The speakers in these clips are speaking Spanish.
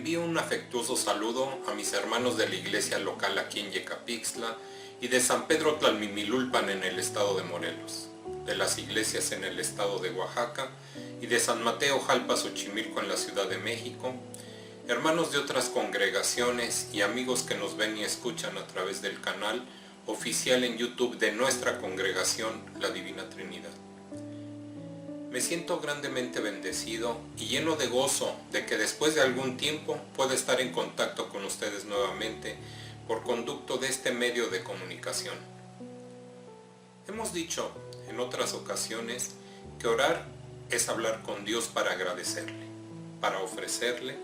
envío un afectuoso saludo a mis hermanos de la iglesia local aquí en Yecapixtla y de San Pedro Tlalmimilulpan en el estado de Morelos, de las iglesias en el estado de Oaxaca y de San Mateo Jalpa Xochimilco en la Ciudad de México, hermanos de otras congregaciones y amigos que nos ven y escuchan a través del canal oficial en YouTube de nuestra congregación, la Divina Trinidad. Me siento grandemente bendecido y lleno de gozo de que después de algún tiempo pueda estar en contacto con ustedes nuevamente por conducto de este medio de comunicación. Hemos dicho en otras ocasiones que orar es hablar con Dios para agradecerle, para ofrecerle,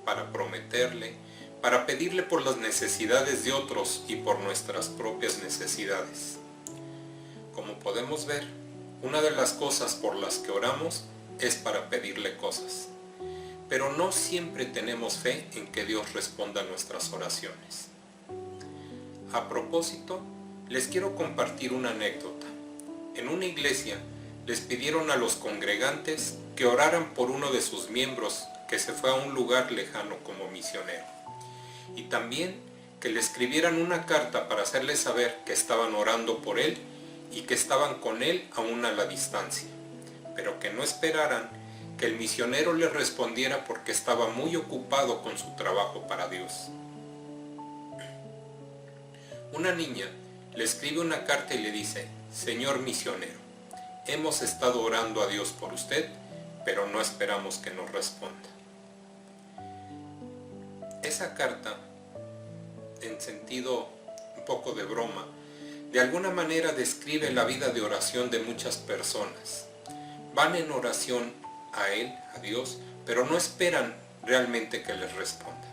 para prometerle, para pedirle por las necesidades de otros y por nuestras propias necesidades. Como podemos ver, una de las cosas por las que oramos es para pedirle cosas, pero no siempre tenemos fe en que Dios responda a nuestras oraciones. A propósito, les quiero compartir una anécdota. En una iglesia les pidieron a los congregantes que oraran por uno de sus miembros que se fue a un lugar lejano como misionero, y también que le escribieran una carta para hacerle saber que estaban orando por él y que estaban con él aún a la distancia, pero que no esperaran que el misionero les respondiera porque estaba muy ocupado con su trabajo para Dios. Una niña le escribe una carta y le dice: «Señor misionero, hemos estado orando a Dios por usted, pero no esperamos que nos responda». Esa carta, en sentido un poco de broma, de alguna manera describe la vida de oración de muchas personas. Van en oración a Él, a Dios, pero no esperan realmente que les responda.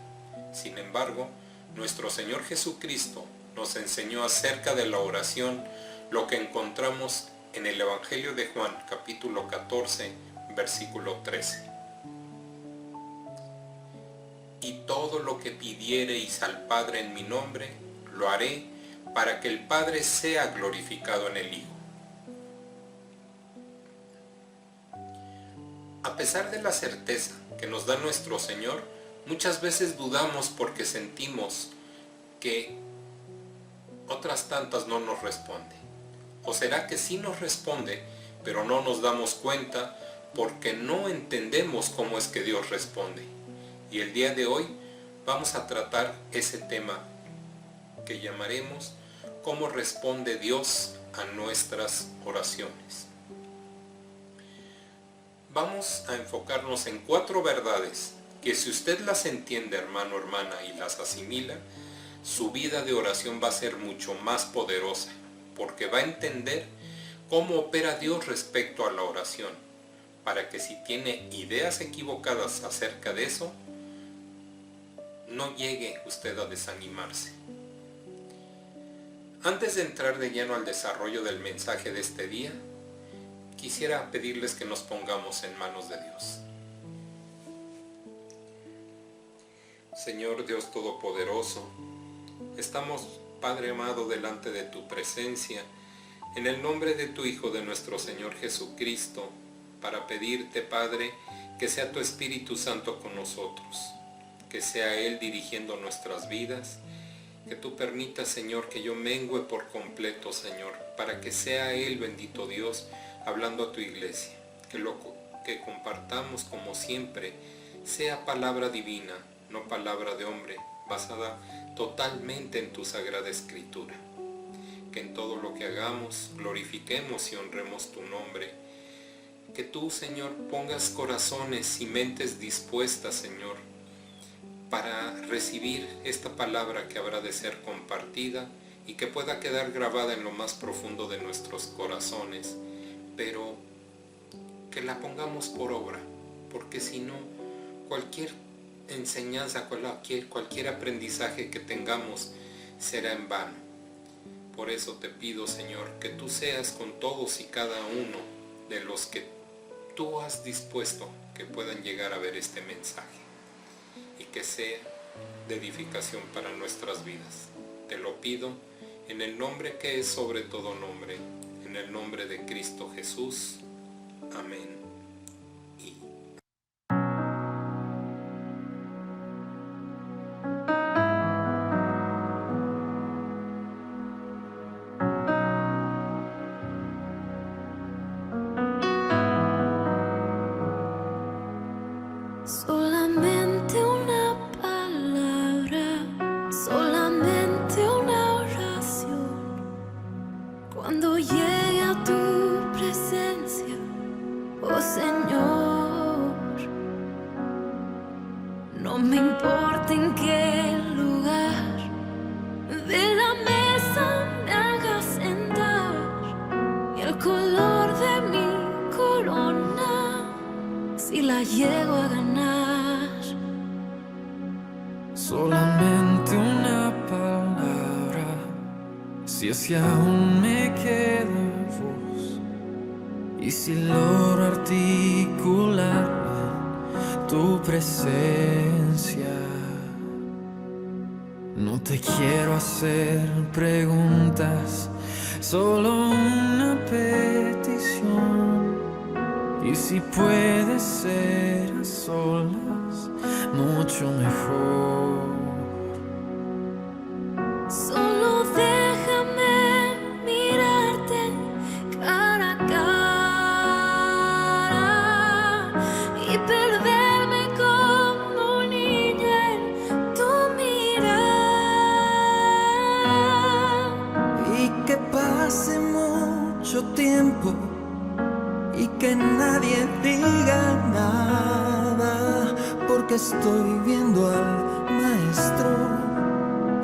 Sin embargo, nuestro Señor Jesucristo nos enseñó acerca de la oración lo que encontramos en el Evangelio de Juan, capítulo 14, versículo 13. Y todo lo que pidiereis al Padre en mi nombre, lo haré, para que el Padre sea glorificado en el Hijo. A pesar de la certeza que nos da nuestro Señor, muchas veces dudamos porque sentimos que otras tantas no nos responde. ¿O será que sí nos responde, pero no nos damos cuenta porque no entendemos cómo es que Dios responde? Y el día de hoy vamos a tratar ese tema que llamaremos ¿cómo responde Dios a nuestras oraciones? Vamos a enfocarnos en 4 verdades que, si usted las entiende, hermano, hermana, y las asimila, su vida de oración va a ser mucho más poderosa, porque va a entender cómo opera Dios respecto a la oración, para que si tiene ideas equivocadas acerca de eso, no llegue usted a desanimarse. Antes de entrar de lleno al desarrollo del mensaje de este día, quisiera pedirles que nos pongamos en manos de Dios. Señor Dios Todopoderoso, estamos, Padre amado, delante de tu presencia, en el nombre de tu Hijo, de nuestro Señor Jesucristo, para pedirte, Padre, que sea tu Espíritu Santo con nosotros, que sea Él dirigiendo nuestras vidas, que tú permitas, Señor, que yo mengue por completo, Señor, para que sea Él, bendito Dios, hablando a tu iglesia, que lo que compartamos como siempre sea palabra divina, no palabra de hombre, basada totalmente en tu Sagrada Escritura. Que en todo lo que hagamos glorifiquemos y honremos tu nombre. Que tú, Señor, pongas corazones y mentes dispuestas, Señor, para recibir esta palabra que habrá de ser compartida y que pueda quedar grabada en lo más profundo de nuestros corazones, pero que la pongamos por obra, porque si no, cualquier enseñanza, cualquier aprendizaje que tengamos será en vano. Por eso te pido, Señor, que tú seas con todos y cada uno de los que tú has dispuesto que puedan llegar a ver este mensaje, y que sea de edificación para nuestras vidas. Te lo pido en el nombre que es sobre todo nombre, en el nombre de Cristo Jesús. Amén. llego a ganar. Solamente una palabra, si es que aún me queda voz, y si logro articular tu presencia. No te quiero hacer preguntas, solo una petición. Y si puede ser a solas, mucho mejor. Solo déjame mirarte cara a cara y perderme como un niño en tu mirada. Y que pase mucho tiempo y que nadie diga nada, porque estoy viendo al maestro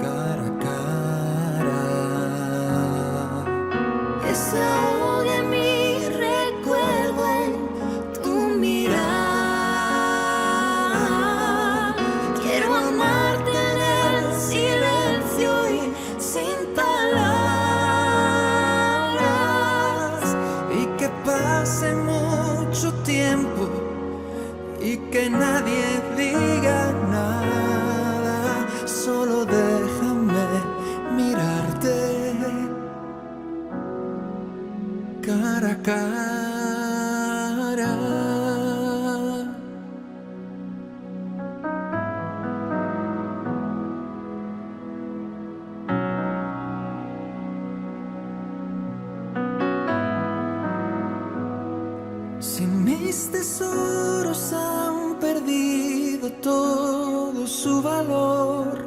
cara a cara. Que se ahogue mi recuerdo en tu mirada. Quiero amarte en el silencio y sin palabras. Y que pase mucho tiempo y que nadie diga nada, solo déjame mirarte cara a cara. Si mis tesoros han perdido todo su valor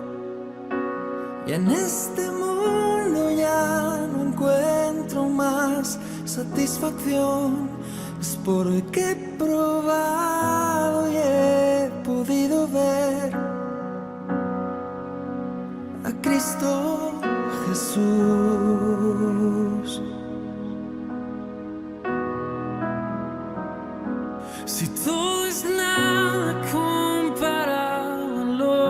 y en este mundo ya no encuentro más satisfacción, es porque he probado y he podido ver a Cristo Jesús. Si todo es nada comparado a lo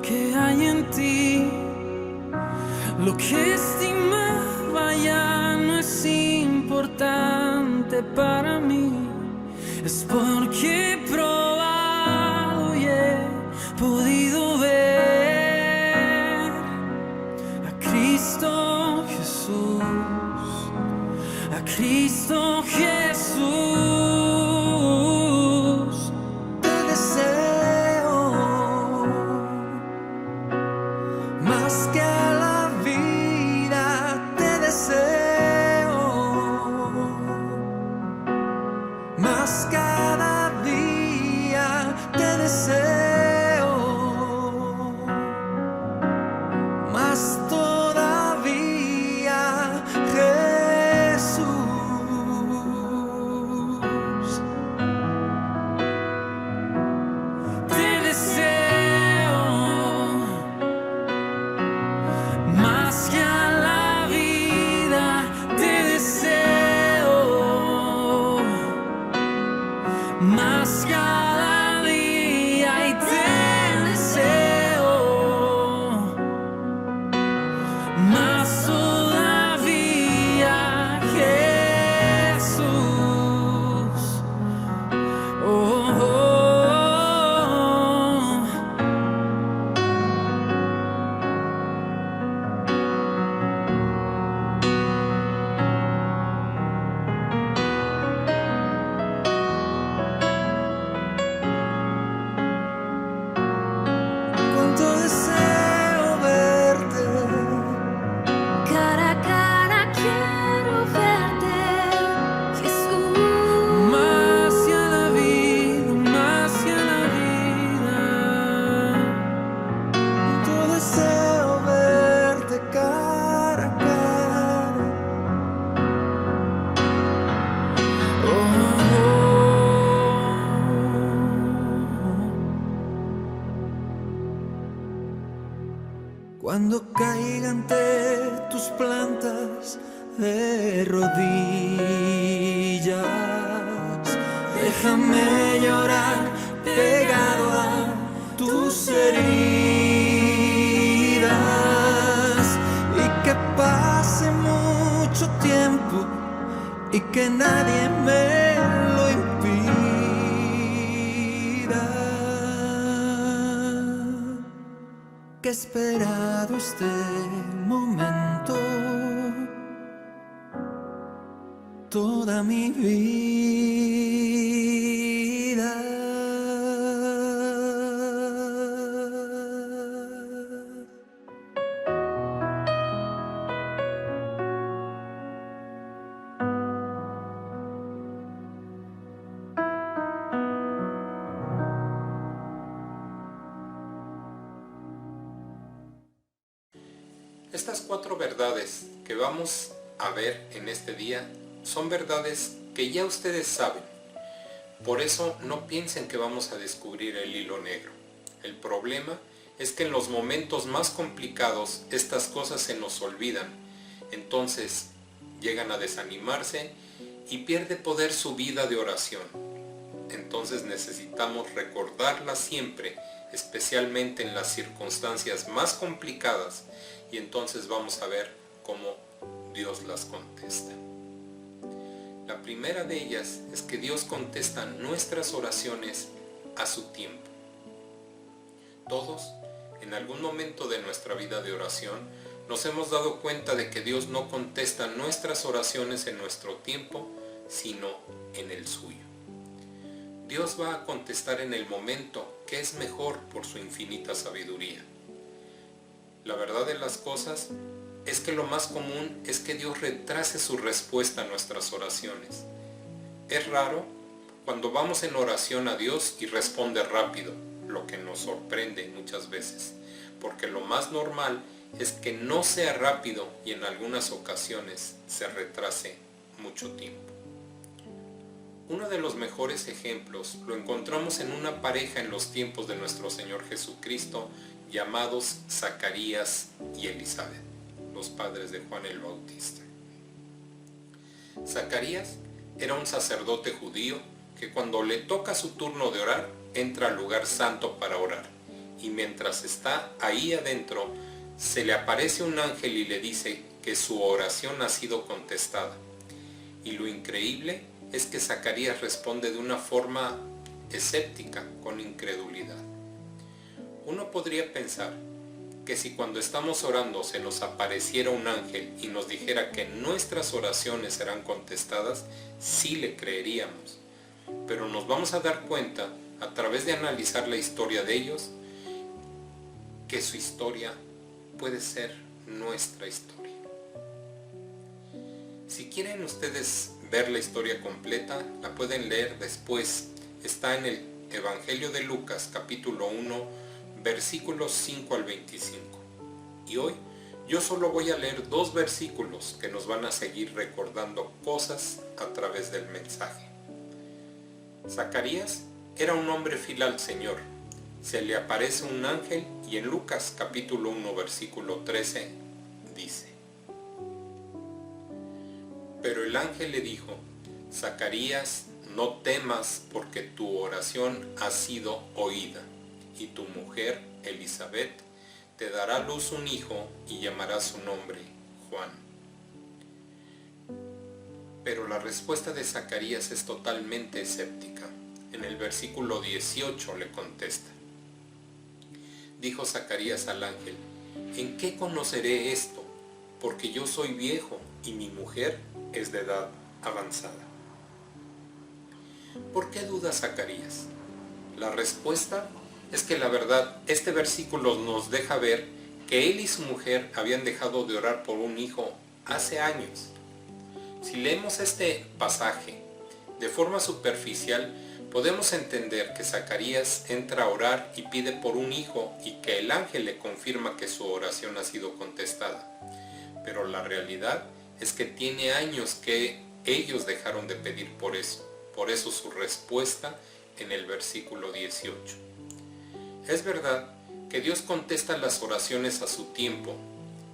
que hay en ti, lo que estimaba ya no es importante para mí, es porque he probado y he podido ver a Cristo Jesús, a Cristo Jesús. Te deseo más que a la vida, te deseo más cada día, te deseo más todavía, Jesús. Te deseo más que a la vida, te deseo más cada día y te deseo más todavía, Jesús. Oh, oh, oh. Cuánto deseo verte, Cara a cara quiero verte, Jesús. más que a la vida, más que a la vida. Cuánto deseo verte cara a cara. Oh, oh, oh. Cuando caiga ante tus plantas de rodillas, déjame llorar pegado a tus heridas y que pase mucho tiempo y que nadie me lo impida. Que he esperado este momento toda mi vida. Estas 4 verdades que vamos a ver en este día son verdades que ya ustedes saben. Por eso no piensen que vamos a descubrir el hilo negro. El problema es que en los momentos más complicados estas cosas se nos olvidan. Entonces llegan a desanimarse y pierde poder su vida de oración. Entonces necesitamos recordarlas siempre, especialmente en las circunstancias más complicadas, y entonces vamos a ver cómo Dios las contesta. La primera de ellas es que Dios contesta nuestras oraciones a su tiempo. Todos, en algún momento de nuestra vida de oración, nos hemos dado cuenta de que Dios no contesta nuestras oraciones en nuestro tiempo, sino en el suyo. Dios va a contestar en el momento que es mejor por su infinita sabiduría. La verdad de las cosas es que lo más común es que Dios retrase su respuesta a nuestras oraciones. Es raro cuando vamos en oración a Dios y responde rápido, lo que nos sorprende muchas veces, porque lo más normal es que no sea rápido y en algunas ocasiones se retrase mucho tiempo. Uno de los mejores ejemplos lo encontramos en una pareja en los tiempos de nuestro Señor Jesucristo, llamados Zacarías y Elizabeth, los padres de Juan el Bautista. Zacarías era un sacerdote judío que cuando le toca su turno de orar, entra al lugar santo para orar, y mientras está ahí adentro, se le aparece un ángel y le dice que su oración ha sido contestada. Y lo increíble es que Zacarías responde de una forma escéptica, con incredulidad. Uno podría pensar que si cuando estamos orando se nos apareciera un ángel y nos dijera que nuestras oraciones serán contestadas, sí le creeríamos. Pero nos vamos a dar cuenta, a través de analizar la historia de ellos, que su historia puede ser nuestra historia. Si quieren ustedes ver la historia completa, la pueden leer después. Está en el Evangelio de Lucas, capítulo 1, versículos 5 al 25. Y hoy yo solo voy a leer 2 versículos que nos van a seguir recordando cosas a través del mensaje. Zacarías era un hombre fiel al Señor. Se le aparece un ángel y en Lucas capítulo 1 versículo 13 dice: Pero el ángel le dijo: Zacarías, no temas, porque tu oración ha sido oída, y tu mujer Elizabeth te dará a luz un hijo y llamará su nombre Juan. Pero la respuesta de Zacarías es totalmente escéptica. En el versículo 18 le contesta: Dijo Zacarías al ángel: ¿En qué conoceré esto? Porque yo soy viejo y mi mujer es de edad avanzada. ¿Por qué duda Zacarías? La respuesta es que la verdad, este versículo nos deja ver que él y su mujer habían dejado de orar por un hijo hace años. Si leemos este pasaje de forma superficial, podemos entender que Zacarías entra a orar y pide por un hijo y que el ángel le confirma que su oración ha sido contestada. Pero la realidad es que tiene años que ellos dejaron de pedir por eso. Por eso su respuesta en el versículo 18. Es verdad que Dios contesta las oraciones a su tiempo,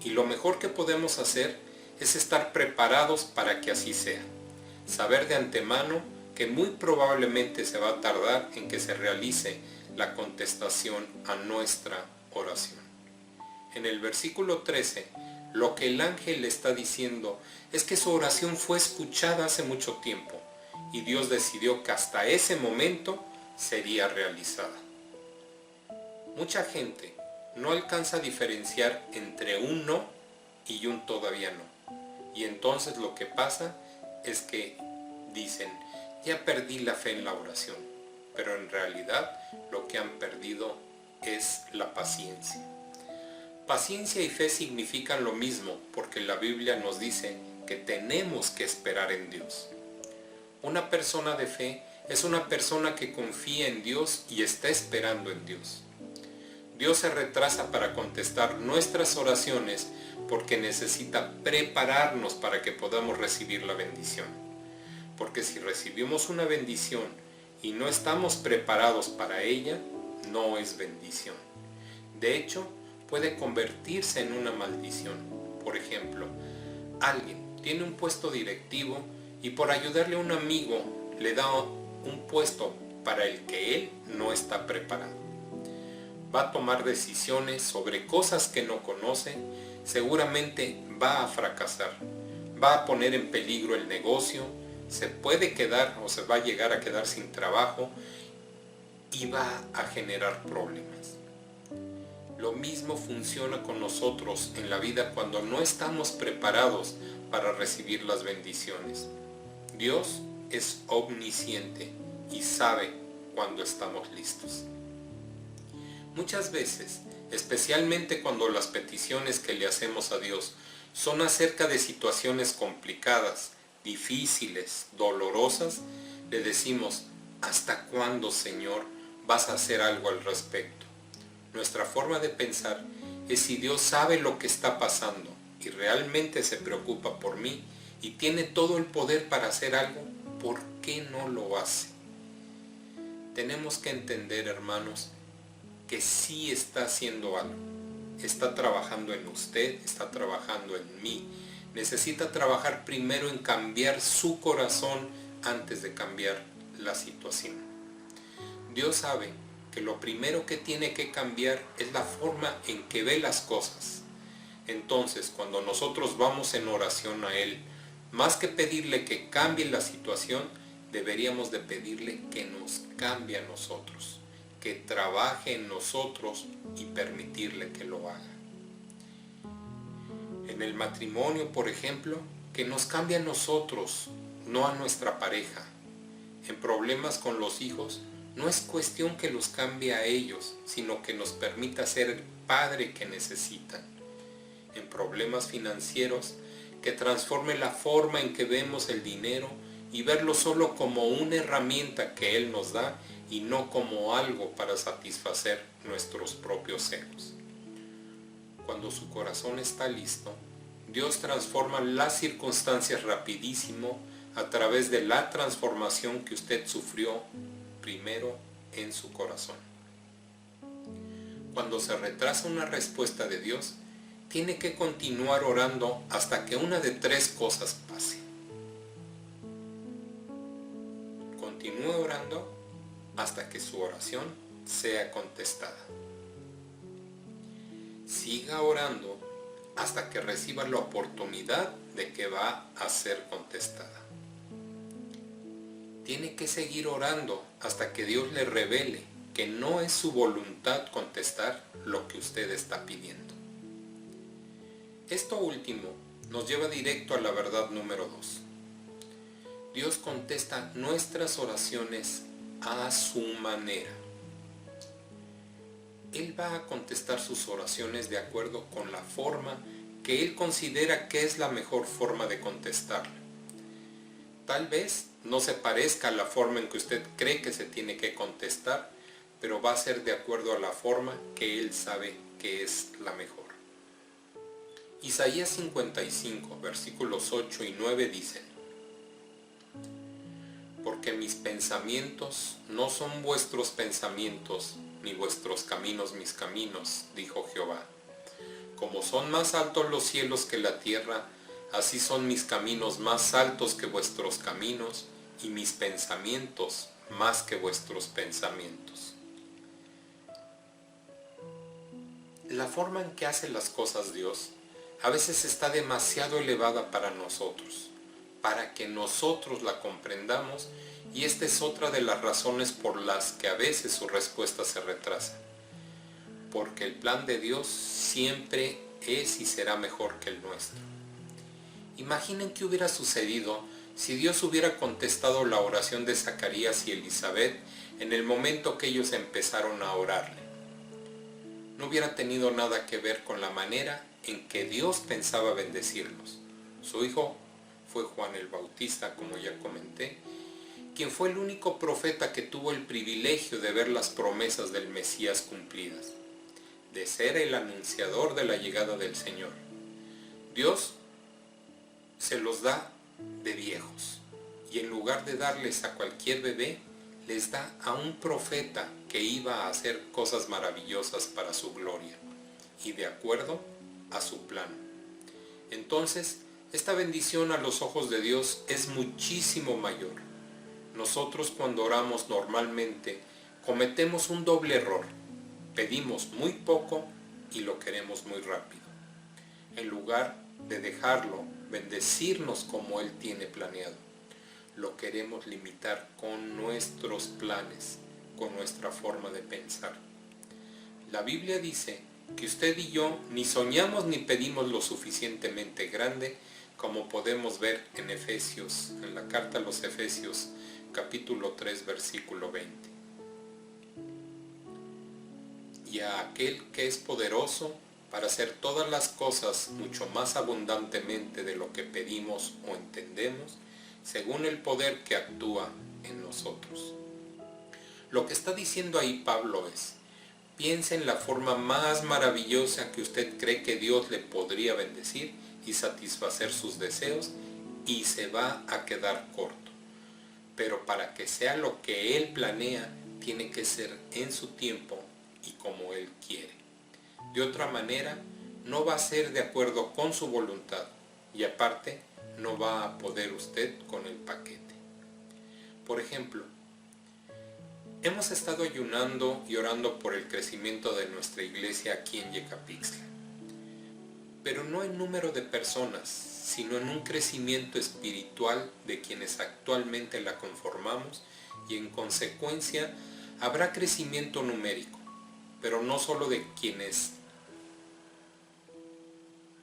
y lo mejor que podemos hacer es estar preparados para que así sea. Saber de antemano que muy probablemente se va a tardar en que se realice la contestación a nuestra oración. En el versículo 13, lo que el ángel le está diciendo es que su oración fue escuchada hace mucho tiempo y Dios decidió que hasta ese momento sería realizada. Mucha gente no alcanza a diferenciar entre un no y un todavía no. Y entonces lo que pasa es que dicen, ya perdí la fe en la oración, pero en realidad lo que han perdido es la paciencia. Paciencia y fe significan lo mismo porque la Biblia nos dice que tenemos que esperar en Dios. Una persona de fe es una persona que confía en Dios y está esperando en Dios. Dios se retrasa para contestar nuestras oraciones porque necesita prepararnos para que podamos recibir la bendición. Porque si recibimos una bendición y no estamos preparados para ella, no es bendición. De hecho, puede convertirse en una maldición. Por ejemplo, alguien tiene un puesto directivo y por ayudarle a un amigo le da un puesto para el que él no está preparado. Va a tomar decisiones sobre cosas que no conoce, seguramente va a fracasar, va a poner en peligro el negocio, se puede quedar o se va a llegar a quedar sin trabajo y va a generar problemas. Lo mismo funciona con nosotros en la vida cuando no estamos preparados para recibir las bendiciones. Dios es omnisciente y sabe cuando estamos listos. Muchas veces, especialmente cuando las peticiones que le hacemos a Dios son acerca de situaciones complicadas, difíciles, dolorosas, le decimos, ¿hasta cuándo, Señor, vas a hacer algo al respecto? Nuestra forma de pensar es si Dios sabe lo que está pasando y realmente se preocupa por mí y tiene todo el poder para hacer algo, ¿por qué no lo hace? Tenemos que entender, hermanos, que sí está haciendo algo. Está trabajando en usted, está trabajando en mí. Necesita trabajar primero en cambiar su corazón antes de cambiar la situación. Dios sabe que lo primero que tiene que cambiar es la forma en que ve las cosas. Entonces, cuando nosotros vamos en oración a Él, más que pedirle que cambie la situación, deberíamos de pedirle que nos cambie a nosotros, que trabaje en nosotros y permitirle que lo haga. En el matrimonio, por ejemplo, que nos cambie a nosotros, no a nuestra pareja. En problemas con los hijos, no es cuestión que los cambie a ellos, sino que nos permita ser el padre que necesitan. En problemas financieros, que transforme la forma en que vemos el dinero y verlo solo como una herramienta que Él nos da y no como algo para satisfacer nuestros propios egos. Cuando su corazón está listo, Dios transforma las circunstancias rapidísimo a través de la transformación que usted sufrió primero en su corazón. Cuando se retrasa una respuesta de Dios, tiene que continuar orando hasta que una de tres cosas pase. Continúe orando hasta que su oración sea contestada. Siga orando hasta que reciba la oportunidad de que va a ser contestada. Tiene que seguir orando hasta que Dios le revele que no es su voluntad contestar lo que usted está pidiendo. Esto último nos lleva directo a la verdad número 2. Dios contesta nuestras oraciones a su manera. Él va a contestar sus oraciones de acuerdo con la forma que Él considera que es la mejor forma de contestarla. Tal vez no se parezca a la forma en que usted cree que se tiene que contestar, pero va a ser de acuerdo a la forma que Él sabe que es la mejor. Isaías 55, versículos 8 y 9 dicen: porque mis pensamientos no son vuestros pensamientos, ni vuestros caminos mis caminos, dijo Jehová. Como son más altos los cielos que la tierra, así son mis caminos más altos que vuestros caminos, y mis pensamientos más que vuestros pensamientos. La forma en que hace las cosas Dios a veces está demasiado elevada para nosotros, para que nosotros la comprendamos, y esta es otra de las razones por las que a veces su respuesta se retrasa. Porque el plan de Dios siempre es y será mejor que el nuestro. Imaginen qué hubiera sucedido si Dios hubiera contestado la oración de Zacarías y Elizabeth en el momento que ellos empezaron a orarle. No hubiera tenido nada que ver con la manera en que Dios pensaba bendecirlos. Su hijo fue Juan el Bautista, como ya comenté, quien fue el único profeta que tuvo el privilegio de ver las promesas del Mesías cumplidas, de ser el anunciador de la llegada del Señor. Dios se los da de viejos, y en lugar de darles a cualquier bebé, les da a un profeta que iba a hacer cosas maravillosas para su gloria, y de acuerdo a su plan. Entonces, esta bendición a los ojos de Dios es muchísimo mayor. Nosotros cuando oramos normalmente cometemos un doble error. Pedimos muy poco y lo queremos muy rápido. En lugar de dejarlo bendecirnos como Él tiene planeado, lo queremos limitar con nuestros planes, con nuestra forma de pensar. La Biblia dice que usted y yo ni soñamos ni pedimos lo suficientemente grande, como podemos ver en Efesios, en la carta a los Efesios, capítulo 3, versículo 20. Y a aquel que es poderoso para hacer todas las cosas mucho más abundantemente de lo que pedimos o entendemos, según el poder que actúa en nosotros. Lo que está diciendo ahí Pablo es: piense en la forma más maravillosa que usted cree que Dios le podría bendecir y satisfacer sus deseos, y se va a quedar corto. Pero para que sea lo que Él planea, tiene que ser en su tiempo y como Él quiere. De otra manera, no va a ser de acuerdo con su voluntad, y aparte, no va a poder usted con el paquete. Por ejemplo, hemos estado ayunando y orando por el crecimiento de nuestra iglesia aquí en Yecapixtla, pero no en número de personas, sino en un crecimiento espiritual de quienes actualmente la conformamos, y en consecuencia habrá crecimiento numérico, pero no solo de quienes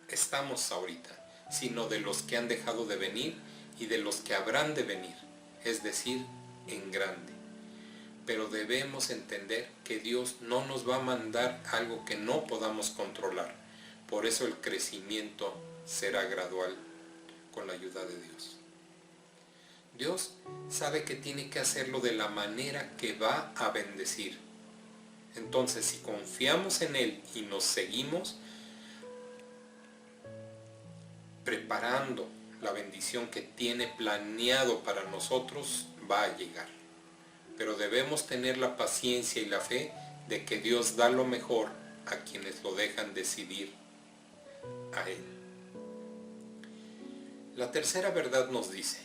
estamos ahorita, sino de los que han dejado de venir y de los que habrán de venir, es decir, en grande. Pero debemos entender que Dios no nos va a mandar algo que no podamos controlar. Por eso el crecimiento será gradual con la ayuda de Dios. Dios sabe que tiene que hacerlo de la manera que va a bendecir. Entonces, si confiamos en Él y nos seguimos preparando la bendición que tiene planeado para nosotros, va a llegar. Pero debemos tener la paciencia y la fe de que Dios da lo mejor a quienes lo dejan decidir a Él. La tercera verdad nos dice: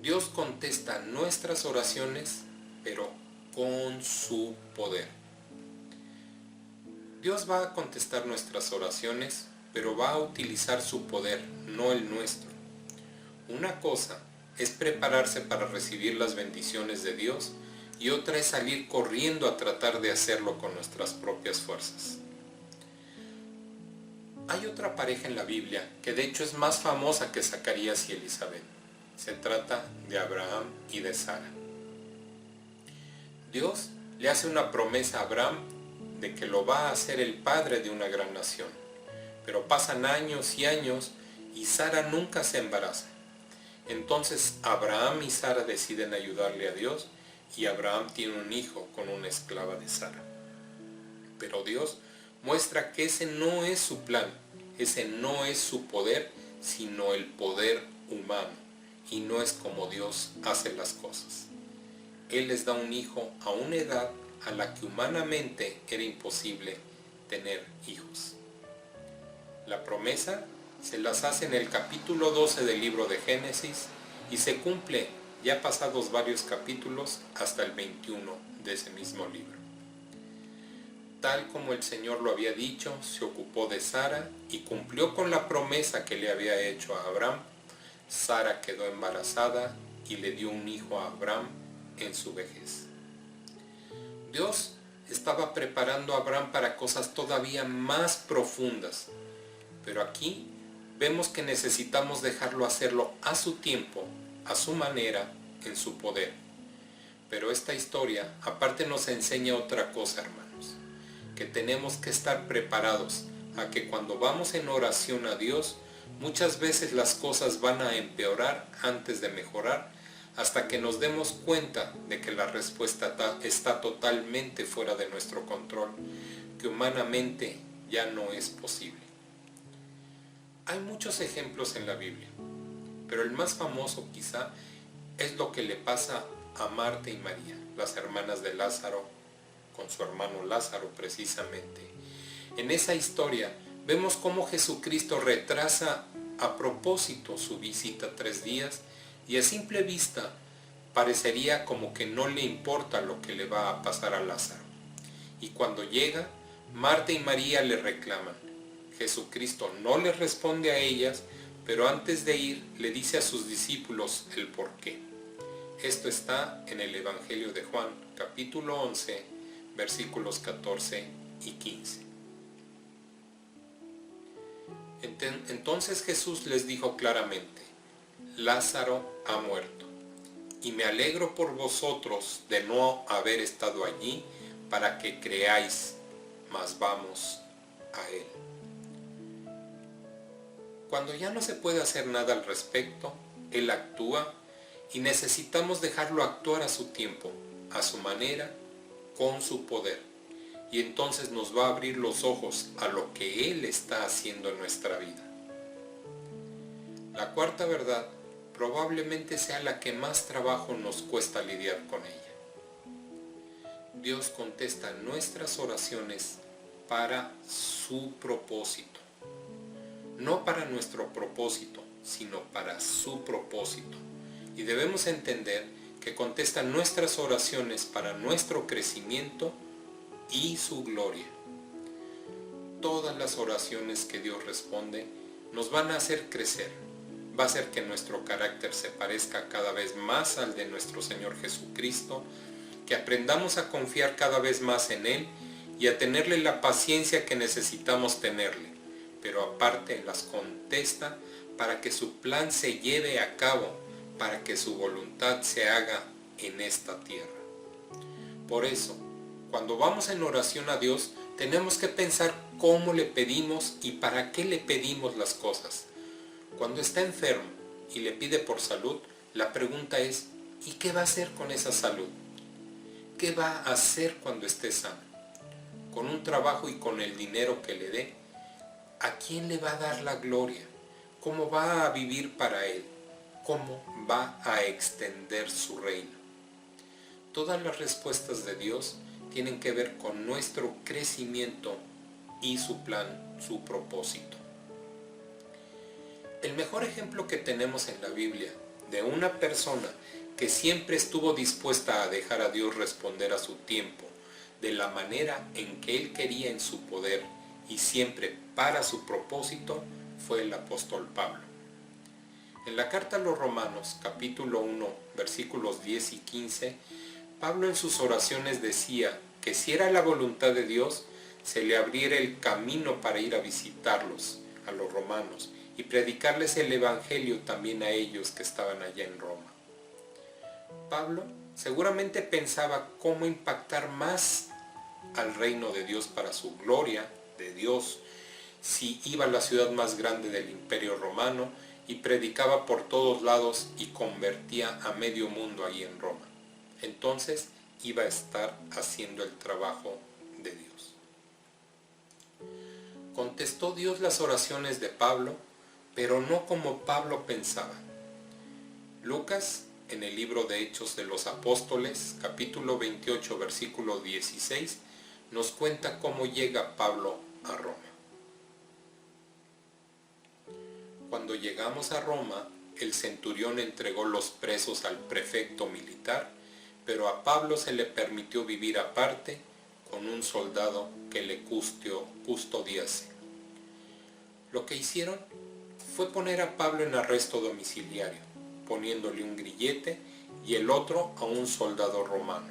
Dios contesta nuestras oraciones, pero con su poder. Dios va a contestar nuestras oraciones, pero va a utilizar su poder, no el nuestro. Una cosa es prepararse para recibir las bendiciones de Dios, y otra es salir corriendo a tratar de hacerlo con nuestras propias fuerzas. Hay otra pareja en la Biblia que de hecho es más famosa que Zacarías y Elizabeth. Se trata de Abraham y de Sara. Dios le hace una promesa a Abraham de que lo va a hacer el padre de una gran nación. Pero pasan años y años y Sara nunca se embaraza. Entonces Abraham y Sara deciden ayudarle a Dios, y Abraham tiene un hijo con una esclava de Sara. Pero Dios muestra que ese no es su plan, ese no es su poder, sino el poder humano, y no es como Dios hace las cosas. Él les da un hijo a una edad a la que humanamente era imposible tener hijos. La promesa se las hace en el capítulo 12 del libro de Génesis y se cumple ya pasados varios capítulos hasta el 21 de ese mismo libro. Tal como el Señor lo había dicho, se ocupó de Sara y cumplió con la promesa que le había hecho a Abraham. Sara quedó embarazada y le dio un hijo a Abraham en su vejez. Dios estaba preparando a Abraham para cosas todavía más profundas, pero aquí vemos que necesitamos dejarlo hacerlo a su tiempo, a su manera, en su poder. Pero esta historia aparte nos enseña otra cosa, hermanos, que tenemos que estar preparados a que cuando vamos en oración a Dios, muchas veces las cosas van a empeorar antes de mejorar, hasta que nos demos cuenta de que la respuesta está totalmente fuera de nuestro control, que humanamente ya no es posible. Hay muchos ejemplos en la Biblia, pero el más famoso quizá es lo que le pasa a Marta y María, las hermanas de Lázaro, con su hermano Lázaro precisamente. En esa historia vemos cómo Jesucristo retrasa a propósito su visita 3 días, y a simple vista parecería como que no le importa lo que le va a pasar a Lázaro. Y cuando llega, Marta y María le reclaman. Jesucristo no les responde a ellas, pero antes de ir le dice a sus discípulos el por qué. Esto está en el Evangelio de Juan, capítulo 11, versículos 14 y 15. Entonces Jesús les dijo claramente: Lázaro ha muerto, y me alegro por vosotros de no haber estado allí para que creáis, mas vamos a él. Cuando ya no se puede hacer nada al respecto, él actúa y necesitamos dejarlo actuar a su tiempo, a su manera, con su poder. Y entonces nos va a abrir los ojos a lo que él está haciendo en nuestra vida. La cuarta verdad probablemente sea la que más trabajo nos cuesta lidiar con ella. Dios contesta nuestras oraciones para su propósito. No para nuestro propósito, sino para su propósito. Y debemos entender que contesta nuestras oraciones para nuestro crecimiento y su gloria. Todas las oraciones que Dios responde nos van a hacer crecer. Va a hacer que nuestro carácter se parezca cada vez más al de nuestro Señor Jesucristo, que aprendamos a confiar cada vez más en Él y a tenerle la paciencia que necesitamos tenerle, pero aparte las contesta para que su plan se lleve a cabo, para que su voluntad se haga en esta tierra. Por eso, cuando vamos en oración a Dios, tenemos que pensar cómo le pedimos y para qué le pedimos las cosas. Cuando está enfermo y le pide por salud, la pregunta es: ¿y qué va a hacer con esa salud? ¿Qué va a hacer cuando esté sano? Con un trabajo y con el dinero que le dé, ¿a quién le va a dar la gloria? ¿Cómo va a vivir para Él? ¿Cómo va a extender su reino? Todas las respuestas de Dios tienen que ver con nuestro crecimiento y su plan, su propósito. El mejor ejemplo que tenemos en la Biblia de una persona que siempre estuvo dispuesta a dejar a Dios responder a su tiempo, de la manera en que Él quería en su poder y siempre para su propósito, fue el apóstol Pablo. En la carta a los Romanos, capítulo 1, versículos 10 y 15, Pablo en sus oraciones decía que si era la voluntad de Dios, se le abriera el camino para ir a visitarlos, a los romanos, y predicarles el evangelio también a ellos que estaban allá en Roma. Pablo seguramente pensaba cómo impactar más al reino de Dios para su gloria de Dios, si iba a la ciudad más grande del Imperio Romano y predicaba por todos lados y convertía a medio mundo ahí en Roma. Entonces iba a estar haciendo el trabajo de Dios. Contestó Dios las oraciones de Pablo, pero no como Pablo pensaba. Lucas, en el libro de Hechos de los Apóstoles, capítulo 28, versículo 16, nos cuenta cómo llega Pablo a Roma. Cuando llegamos a Roma, el centurión entregó los presos al prefecto militar, pero a Pablo se le permitió vivir aparte con un soldado que le custodiase. Lo que hicieron fue poner a Pablo en arresto domiciliario, poniéndole un grillete y el otro a un soldado romano.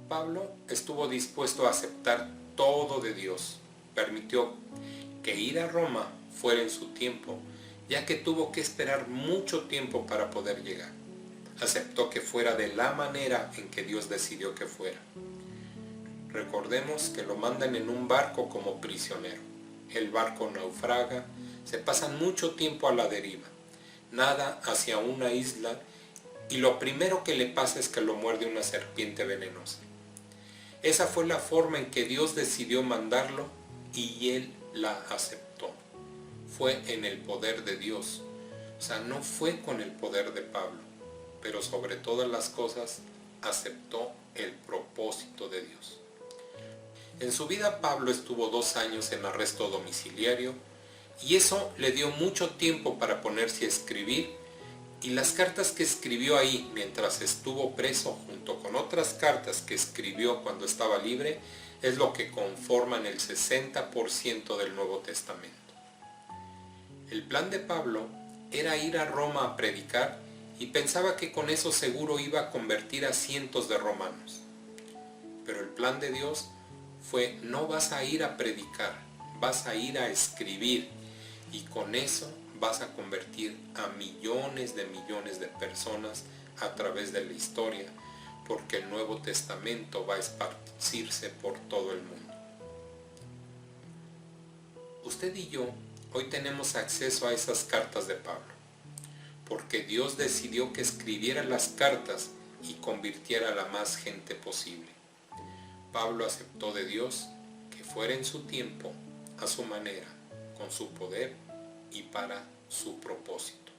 Pablo estuvo dispuesto a aceptar todo de Dios. Permitió que ir a Roma fuera en su tiempo, ya que tuvo que esperar mucho tiempo para poder llegar. Aceptó que fuera de la manera en que Dios decidió que fuera. Recordemos que lo mandan en un barco como prisionero. El barco naufraga, se pasan mucho tiempo a la deriva, nada hacia una isla y lo primero que le pasa es que lo muerde una serpiente venenosa. Esa fue la forma en que Dios decidió mandarlo y él la aceptó. Fue en el poder de Dios, o sea, no fue con el poder de Pablo, pero sobre todas las cosas aceptó el propósito de Dios. En su vida Pablo estuvo 2 años en arresto domiciliario y eso le dio mucho tiempo para ponerse a escribir, y las cartas que escribió ahí mientras estuvo preso junto con otras cartas que escribió cuando estaba libre es lo que conforman el 60% del Nuevo Testamento. El plan de Pablo era ir a Roma a predicar y pensaba que con eso seguro iba a convertir a cientos de romanos. Pero el plan de Dios fue: no vas a ir a predicar, vas a ir a escribir, y con eso vas a convertir a millones de personas a través de la historia, porque el Nuevo Testamento va a esparcirse por todo el mundo. Usted y yo hoy tenemos acceso a esas cartas de Pablo, porque Dios decidió que escribiera las cartas y convirtiera a la más gente posible. Pablo aceptó de Dios que fuera en su tiempo, a su manera, con su poder y para su propósito.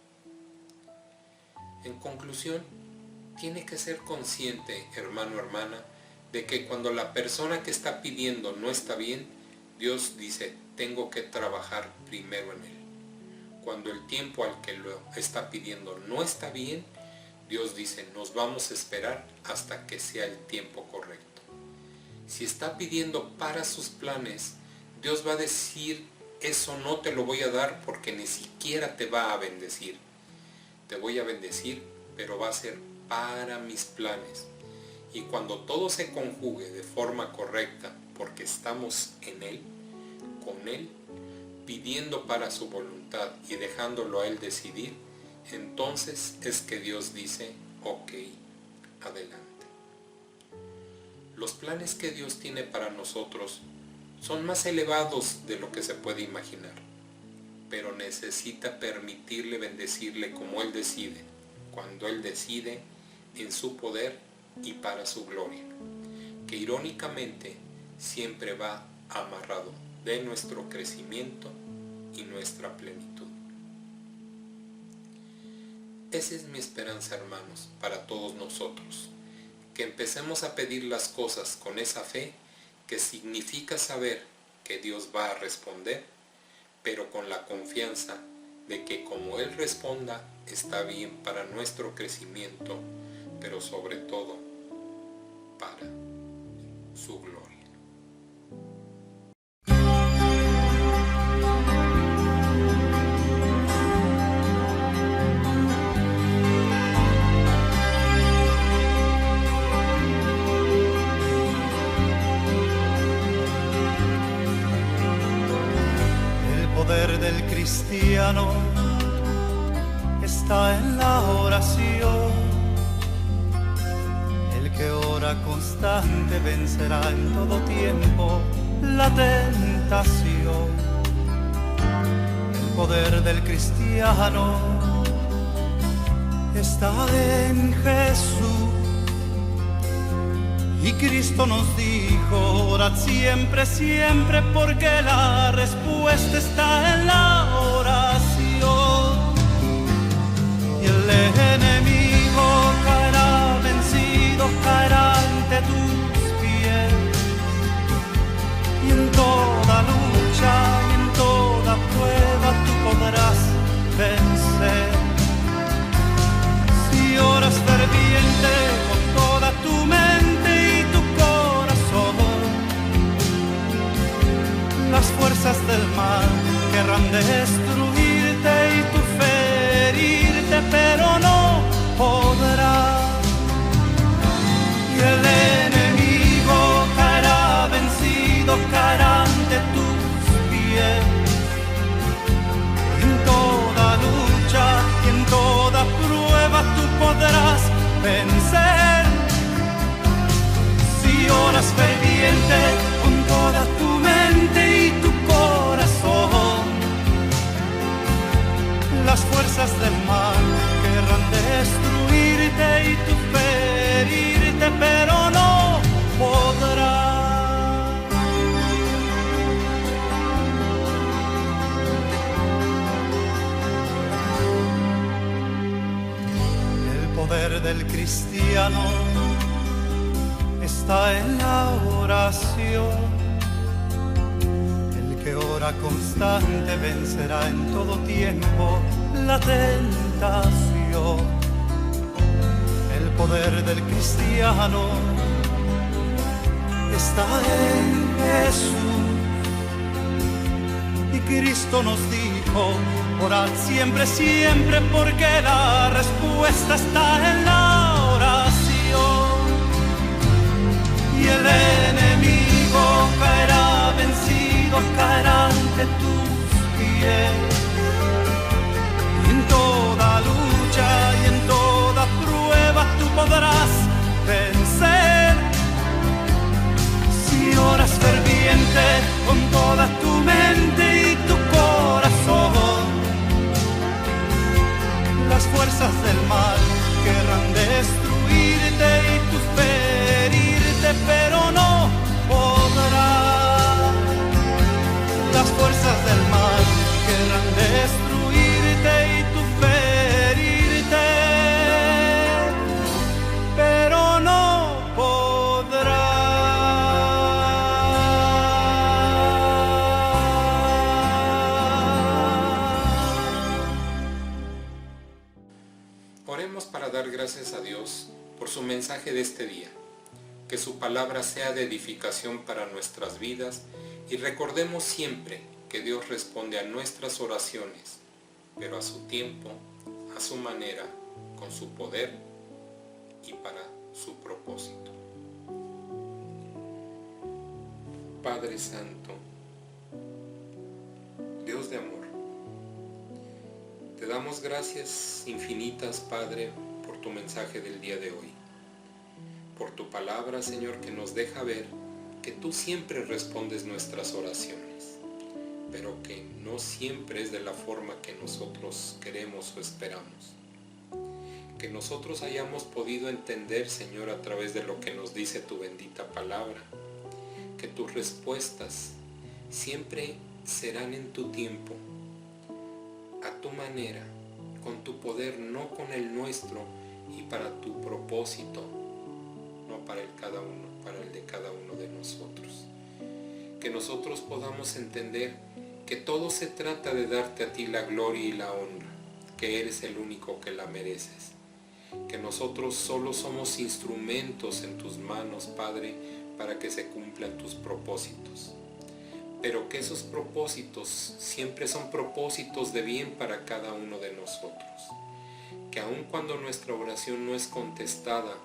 En conclusión, tiene que ser consciente, hermano, hermana, de que cuando la persona que está pidiendo no está bien, Dios dice: tengo que trabajar primero en él. Cuando el tiempo al que lo está pidiendo no está bien, Dios dice: nos vamos a esperar hasta que sea el tiempo correcto. Si está pidiendo para sus planes, Dios va a decir: eso no te lo voy a dar porque ni siquiera te va a bendecir. Te voy a bendecir, pero va a ser para mis planes. Y cuando todo se conjugue de forma correcta, porque estamos en Él, con Él, pidiendo para su voluntad y dejándolo a Él decidir, entonces es que Dios dice: ok, adelante. Los planes que Dios tiene para nosotros son más elevados de lo que se puede imaginar, pero necesita permitirle bendecirle como Él decide, cuando Él decide, en su poder y para su gloria, que irónicamente siempre va amarrado de nuestro crecimiento y nuestra plenitud. Esa es mi esperanza, hermanos, para todos nosotros, que empecemos a pedir las cosas con esa fe que significa saber que Dios va a responder, pero con la confianza de que como Él responda está bien para nuestro crecimiento, pero sobre todo para su gloria. Del cristiano está en la oración. El que ora constante vencerá en todo tiempo la tentación. El poder del cristiano está en Jesús. Y Cristo nos dijo: orad siempre, siempre, porque la respuesta está en la oración. Y el enemigo caerá vencido, caerá ante tus pies. Y en toda lucha y en toda prueba tú podrás destruirte y tú ferirte, pero no podrá. Y el enemigo caerá vencido, caerá ante tus pies. En toda lucha y en toda prueba tú podrás vencer. Si oras ferviente con toda tu mente y tu corazón, las fuerzas del mal querrán destruirte y tú ferirte, pero no podrás. El poder del cristiano está en la oración. El que ora constante vencerá en todo tiempo la tentación. El poder del cristiano está en Jesús. Y Cristo nos dijo: orad siempre, siempre, porque la respuesta está en la oración. Y el enemigo caerá vencido, caerá ante tus pies. Y en toda lucha y en toda prueba tú podrás vencer. Si oras ferviente con toda tu mente y tu corazón, las fuerzas del mal querrán destruirte y tú ferirte, pero no podrás. Las fuerzas del mal querrán destruirte y tú ferirte, pero no podrás. Oremos para dar gracias a Dios por su mensaje de este día. Que su palabra sea de edificación para nuestras vidas y recordemos siempre que Dios responde a nuestras oraciones, pero a su tiempo, a su manera, con su poder y para su propósito. Padre Santo, Dios de amor, te damos gracias infinitas, Padre, por tu mensaje del día de hoy. Por tu palabra, Señor, que nos deja ver que tú siempre respondes nuestras oraciones, pero que no siempre es de la forma que nosotros queremos o esperamos. Que nosotros hayamos podido entender, Señor, a través de lo que nos dice tu bendita palabra, que tus respuestas siempre serán en tu tiempo, a tu manera, con tu poder, no con el nuestro, y para tu propósito, no para el de cada uno de nosotros. Que nosotros podamos entender que todo se trata de darte a ti la gloria y la honra, que eres el único que la mereces. Que nosotros solo somos instrumentos en tus manos, Padre, para que se cumplan tus propósitos. Pero que esos propósitos siempre son propósitos de bien para cada uno de nosotros. Que aun cuando nuestra oración no es contestada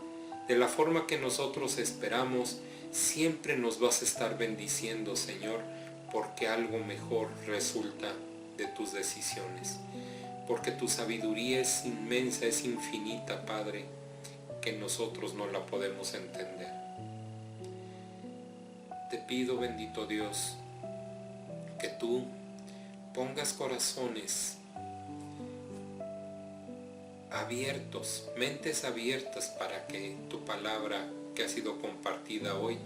de la forma que nosotros esperamos, siempre nos vas a estar bendiciendo, Señor, porque algo mejor resulta de tus decisiones. Porque tu sabiduría es inmensa, es infinita, Padre, que nosotros no la podemos entender. Te pido, bendito Dios, que tú pongas corazones abiertos, mentes abiertas, para que tu palabra que ha sido compartida hoy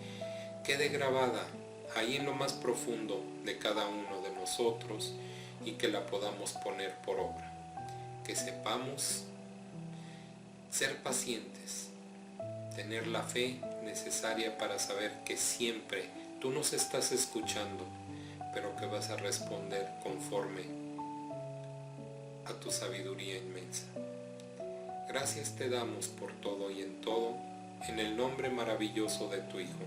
quede grabada ahí en lo más profundo de cada uno de nosotros y que la podamos poner por obra. Que sepamos ser pacientes, tener la fe necesaria para saber que siempre tú nos estás escuchando, pero que vas a responder conforme a tu sabiduría inmensa. Gracias te damos por todo y en todo, en el nombre maravilloso de tu Hijo,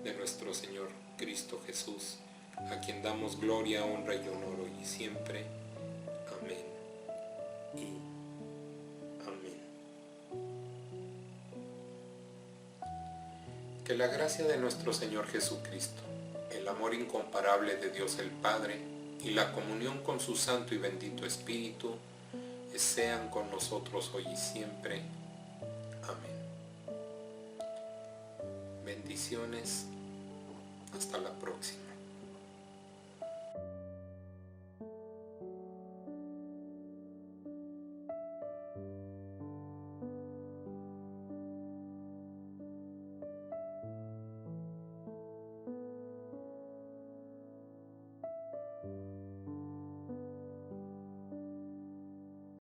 de nuestro Señor Cristo Jesús. a quien damos gloria, honra y honor hoy y siempre. Amén y amén. Que la gracia de nuestro Señor Jesucristo, el amor incomparable de Dios el Padre y la comunión con su Santo y bendito Espíritu sean con nosotros hoy y siempre. Amén. Bendiciones. Hasta la próxima.